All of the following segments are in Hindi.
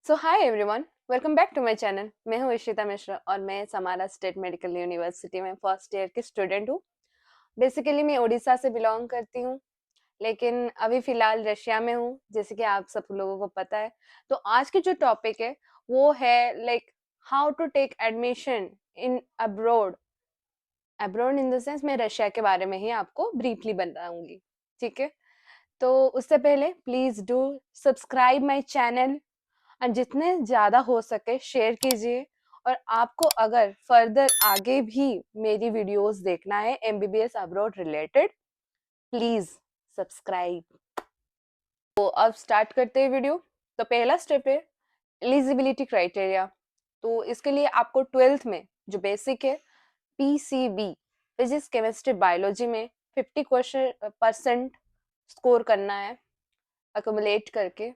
So hi everyone, welcome back to my channel. मैं हूँ इशिता मिश्रा और मैं समारा स्टेट मेडिकल यूनिवर्सिटी में फर्स्ट ईयर की स्टूडेंट हूँ। बेसिकली मैं उड़ीसा से बिलोंग करती हूँ, लेकिन अभी फिलहाल रशिया में हूँ, जैसे कि आप सब लोगों को पता है। तो आज की जो टॉपिक है वो है like how to take admission in abroad. Abroad in the sense मैं रशिया के बारे में ही आपको ब्रीफली बताऊंगी। ठीक है, तो उससे पहले please do subscribe my channel और जितने ज्यादा हो सके शेयर कीजिए। और आपको अगर फर्दर आगे भी मेरी वीडियोस देखना है MBBS abroad related, please subscribe. तो अब स्टार्ट करते हैं वीडियो। तो पहला स्टेप है एलिजिबिलिटी क्राइटेरिया। तो इसके लिए आपको ट्वेल्थ में जो बेसिक है पीसीबी फिजिक्स केमिस्ट्री बायोलॉजी में 50% स्कोर करना है अकोमुलेट करके।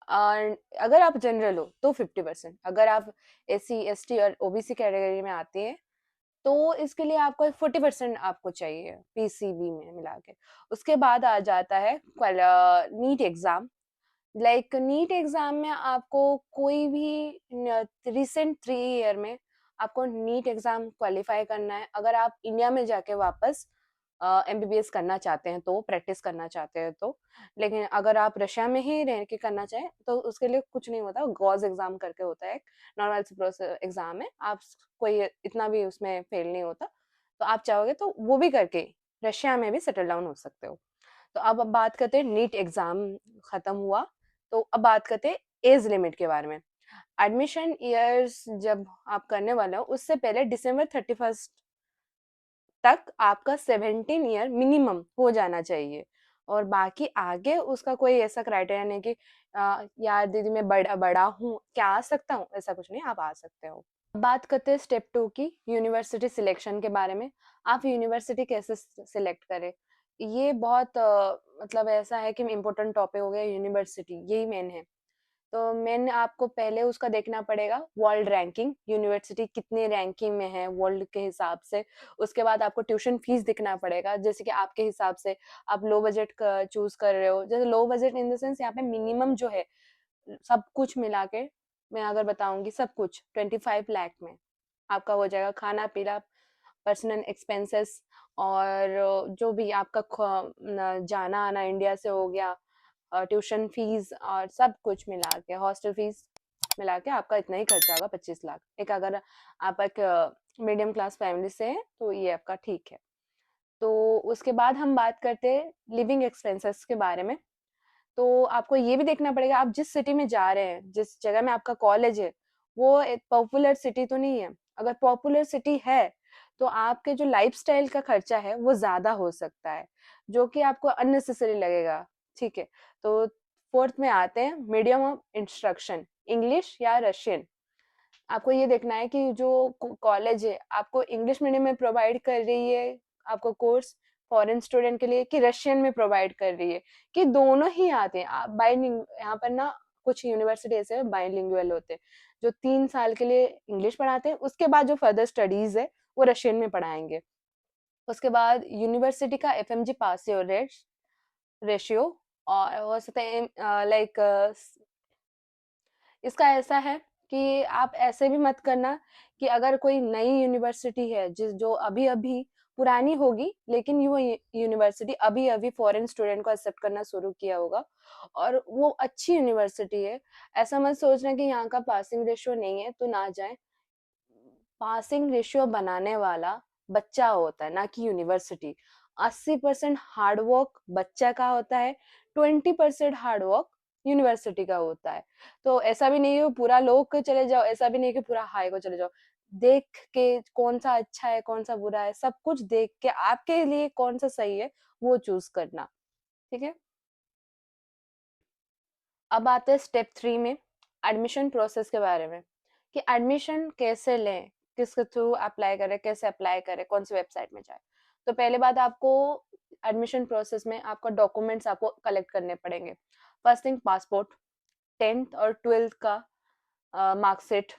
और अगर आप जनरल हो तो 50%, अगर आप SC ST और OBC कैटेगरी में आते हैं तो इसके लिए आपको 40% आपको चाहिए पीसीबी में मिला के। उसके बाद आ जाता है NEET exam. Like NEET exam में आपको कोई भी रिसेंट 3 ईयर में आपको नीट एग्जाम क्वालिफाई करना है। अगर आप इंडिया में जाके वापस एमबीबीएस करना चाहते हैं तो प्रैक्टिस करना चाहते हैं तो। लेकिन अगर आप रशिया में ही रह के करना चाहें तो उसके लिए कुछ नहीं होता, गॉज एग्जाम करके होता है, नॉर्मल प्रोसेस एग्जाम है। आप कोई इतना भी उसमें फेल नहीं होता, तो आप चाहोगे तो वो भी करके रशिया में भी सेटल डाउन हो सकते हो। तो अब बात करते हैं नीट एग्जाम खत्म हुआ, तो अब बात करते हैं एज लिमिट के बारे में। एडमिशन ईयर्स जब आप करने वाले हो उससे पहले December 31 तक आपका 17 ईयर मिनिमम हो जाना चाहिए। और बाकी आगे उसका कोई ऐसा क्राइटेरिया नहीं कि यार दीदी मैं बड़ा बड़ा हूँ क्या आ सकता हूँ, ऐसा कुछ नहीं, आप आ सकते हो। बात करते हैं स्टेप 2 की, यूनिवर्सिटी सिलेक्शन के बारे में। आप यूनिवर्सिटी कैसे सिलेक्ट करें, ये बहुत मतलब ऐसा है कि इम्पोर्टेंट टॉपिक हो गया। यूनिवर्सिटी यही मेन है। तो मेन आपको पहले उसका देखना पड़ेगा वर्ल्ड रैंकिंग, यूनिवर्सिटी कितनी रैंकिंग में है वर्ल्ड के हिसाब से। उसके बाद आपको ट्यूशन फीस दिखना पड़ेगा, जैसे कि आपके हिसाब से आप लो बजट चूज कर रहे हो। जैसे low budget in the sense यहाँ पे मिनिमम जो है सब कुछ मिला के मैं अगर बताऊंगी, सब कुछ 25 लाख में आपका हो जाएगा, खाना पीना, पर्सनल एक्सपेंसेस, और जो भी आपका जाना आना इंडिया से हो गया, ट्यूशन फीस और सब कुछ मिला के, हॉस्टल फीस मिला के आपका इतना ही खर्चा होगा, 25 लाख। एक अगर आप एक मीडियम क्लास फैमिली से हैं तो ये आपका ठीक है। तो उसके बाद हम बात करते हैं लिविंग एक्सपेंसेस के बारे में। तो आपको ये भी देखना पड़ेगा आप जिस सिटी में जा रहे हैं, जिस जगह में आपका कॉलेज है, वो एक पॉपुलर सिटी तो नहीं है। अगर पॉपुलर सिटी है तो आपके जो लाइफस्टाइल का खर्चा है वो ज्यादा हो सकता है, जो कि आपको अननेसेसरी लगेगा। ठीक है, तो फोर्थ में आते हैं मीडियम ऑफ इंस्ट्रक्शन, इंग्लिश या रशियन। आपको ये देखना है कि जो कॉलेज है आपको इंग्लिश मीडियम में प्रोवाइड कर रही है आपको कोर्स फॉरेन स्टूडेंट के लिए, कि रशियन में प्रोवाइड कर रही है, कि दोनों ही आते हैं। आप बाइलिंग यहाँ पर ना, कुछ यूनिवर्सिटी ऐसे बाइलिंगुअल होते हैं जो 3 साल के लिए इंग्लिश पढ़ाते हैं, उसके बाद जो फर्दर स्टडीज है वो रशियन में पढ़ाएंगे। उसके बाद यूनिवर्सिटी का FMG पास रेशियो, और हो सकता है लाइक इसका ऐसा है कि आप ऐसे भी मत करना कि अगर कोई नई यूनिवर्सिटी है जिस जो अभी अभी पुरानी होगी, लेकिन वो यूनिवर्सिटी अभी अभी फॉरेन स्टूडेंट को एक्सेप्ट करना शुरू किया होगा और वो अच्छी यूनिवर्सिटी है, ऐसा मत सोचना कि यहाँ का पासिंग रेशियो नहीं है तो ना जाए। पासिंग रेशियो बनाने वाला बच्चा होता है, ना कि यूनिवर्सिटी। 80% हार्डवर्क बच्चा का होता है, 20% हार्डवर्क यूनिवर्सिटी का होता है। तो ऐसा भी नहीं है पूरा लो के चले जाओ, ऐसा भी नहीं कि पूरा हाई को चले जाओ। देख के कौन सा अच्छा है कौन सा बुरा है, सब कुछ देख के आपके लिए कौन सा सही है वो चूज करना। ठीक है, अब आते हैं स्टेप 3 में, एडमिशन प्रोसेस के बारे में, कि एडमिशन कैसे लें, किसके थ्रू अप्लाई करें, कैसे अप्लाई करें, कौन सी वेबसाइट में जाए। तो पहले बात, आपको एडमिशन प्रोसेस में आपका डॉक्यूमेंट्स आपको कलेक्ट करने पड़ेंगे। फर्स्ट थिंग पासपोर्ट, 10th और 12th का मार्कशीट।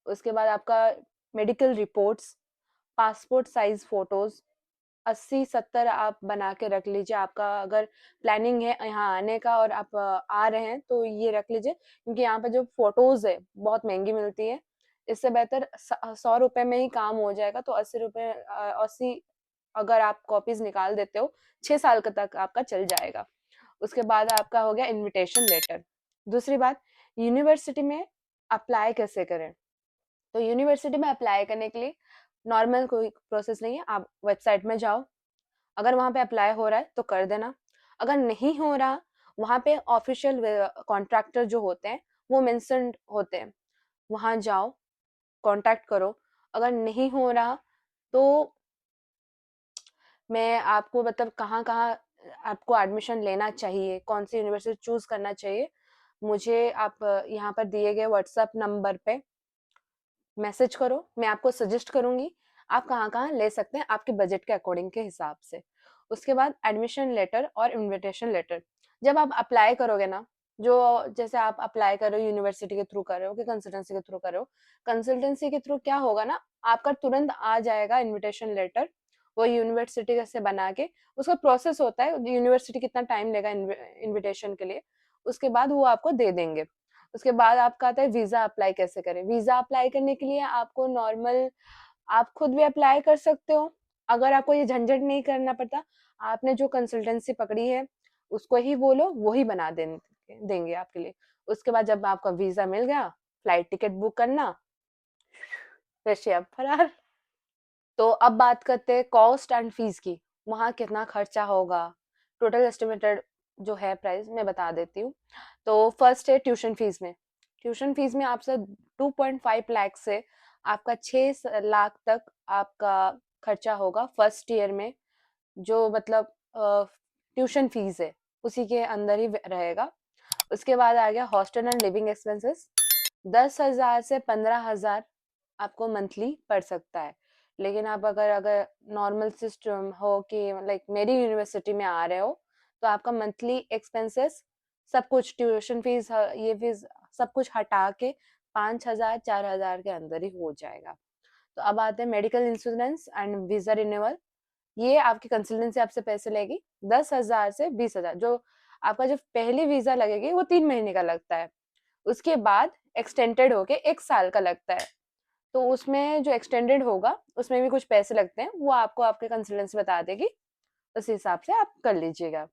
उसके बाद आपका medical reports, passport size photos, 80-70 आप बना के रख लीजिए। आपका अगर प्लानिंग है यहाँ आने का और आप आ रहे हैं तो ये रख लीजिए, क्योंकि यहाँ पे जो फोटोज है बहुत महंगी मिलती है। इससे बेहतर 100 रुपए में ही काम हो जाएगा। तो 80 रुपए 80 अगर आप कॉपीज निकाल देते हो 6 साल तक आपका चल जाएगा। उसके बाद आपका हो गया इनविटेशन लेटर। दूसरी बात, यूनिवर्सिटी में अप्लाई कैसे करें। तो यूनिवर्सिटी में अप्लाई करने के लिए नॉर्मल कोई प्रोसेस नहीं है। आप वेबसाइट में जाओ, अगर वहां पे अप्लाई हो रहा है तो कर देना। अगर नहीं हो रहा, वहां पे ऑफिशियल कॉन्ट्रैक्टर जो होते हैं वो मेंशन्ड होते हैं, वहां जाओ, कांटेक्ट करो। अगर नहीं हो रहा तो मैं आपको मतलब कहाँ कहाँ आपको एडमिशन लेना चाहिए, कौन सी यूनिवर्सिटी चूज करना चाहिए, मुझे आप यहाँ पर दिए गए व्हाट्सएप नंबर पे मैसेज करो। मैं आपको सजेस्ट करूंगी आप कहाँ कहाँ ले सकते हैं आपके बजट के अकॉर्डिंग के हिसाब से। उसके बाद एडमिशन लेटर और इनविटेशन लेटर जब आप अप्लाई करोगे ना, जो जैसे आप अप्लाई कर रहे हो यूनिवर्सिटी के थ्रू कर रहे हो कि कंसल्टेंसी के थ्रू कर रहे हो, कंसल्टेंसी के थ्रू क्या होगा ना, आपका तुरंत आ जाएगा इनविटेशन लेटर, वो यूनिवर्सिटी से बना के। उसका प्रोसेस होता है, यूनिवर्सिटी कितना टाइम लेगा इनविटेशन के लिए, उसके बाद वो आपको दे देंगे। उसके बाद आपका आता है वीजा अप्लाई कैसे करें। वीजा अप्लाई करने के लिए आपको नॉर्मल आप खुद भी अप्लाई कर सकते हो, अगर आपको ये झंझट नहीं करना पड़ता, आपने जो कंसल्टेंसी पकड़ी है उसको ही बोलो, वो ही बना देंगे आपके लिए। उसके बाद जब आपका वीजा मिल गया, फ्लाइट टिकट बुक करना, रशिया फरार। तो अब बात करते हैं कॉस्ट एंड फीस की, वहाँ कितना खर्चा होगा। टोटल एस्टिमेटेड जो है प्राइस मैं बता देती हूँ। तो फर्स्ट है ट्यूशन फीस में। ट्यूशन फीस में आपसे 2.5 लाख से आपका 6 लाख तक आपका खर्चा होगा फर्स्ट ईयर में। जो मतलब ट्यूशन फीस है उसी के अंदर ही रहेगा। उसके बाद आ गया हॉस्टल एंड लिविंग एक्सपेंसेस। 10,000 से 15,000 आपको मंथली पड़ सकता है। लेकिन आप अगर अगर नॉर्मल सिस्टम हो कि लाइक मेरी यूनिवर्सिटी में आ रहे हो, तो आपका मंथली एक्सपेंसेस सब कुछ ट्यूशन फीस ये फीस सब कुछ हटा के 5,000 4,000 के अंदर ही हो जाएगा। तो अब आते हैं medical insurance and visa renewal. ये आपकी कंसल्टेंसी आपसे पैसे लेगी 10,000 से 20,000। जो आपका जो पहली वीजा लगेगी वो 3 महीने का लगता है, उसके बाद एक्सटेंडेड होके 1 साल का लगता है। तो उसमें जो एक्सटेंडेड होगा उसमें भी कुछ पैसे लगते हैं, वो आपको आपके कंसल्टेंसी बता देगी, उस हिसाब से आप कर लीजिएगा।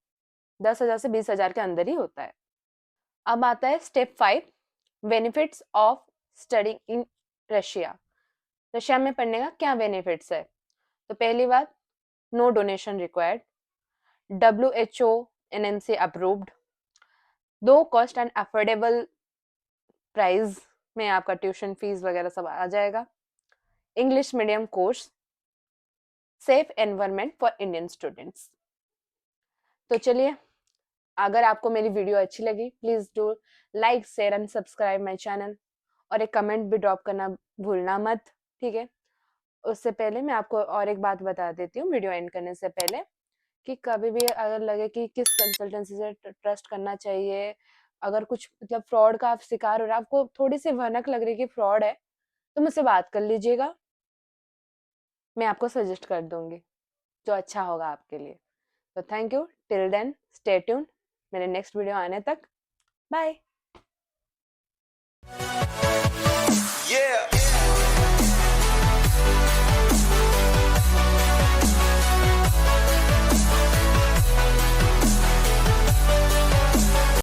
10,000 से 20,000 के अंदर ही होता है। अब आता है step 5, benefits of study in Russia. Russia में पढ़ने का क्या बेनिफिट्स है। तो पहली बात, no donation required, WHO NMC approved, दो कॉस्ट एंड अफोर्डेबल प्राइस में आपका ट्यूशन फीस वगैरह सब आ जाएगा, English medium course, safe environment for Indian students. तो चलिए, अगर आपको मेरी वीडियो अच्छी लगी please do like share and subscribe my channel, और एक कमेंट भी ड्रॉप करना भूलना मत, ठीक है। उससे पहले मैं आपको और एक बात बता देती हूँ वीडियो एंड करने से पहले, कि कभी भी अगर लगे कि किस कंसल्टेंसी से ट्रस्ट करना चाहिए, अगर कुछ मतलब फ्रॉड का आप शिकार हो रहा है, आपको थोड़ी सी भनक लग रही है कि फ्रॉड है, तो मुझसे बात कर लीजिएगा, मैं आपको सजेस्ट कर दूंगी जो अच्छा होगा आपके लिए। तो thank you, till then stay tune, मेरे नेक्स्ट वीडियो आने तक, बाय। Yeah.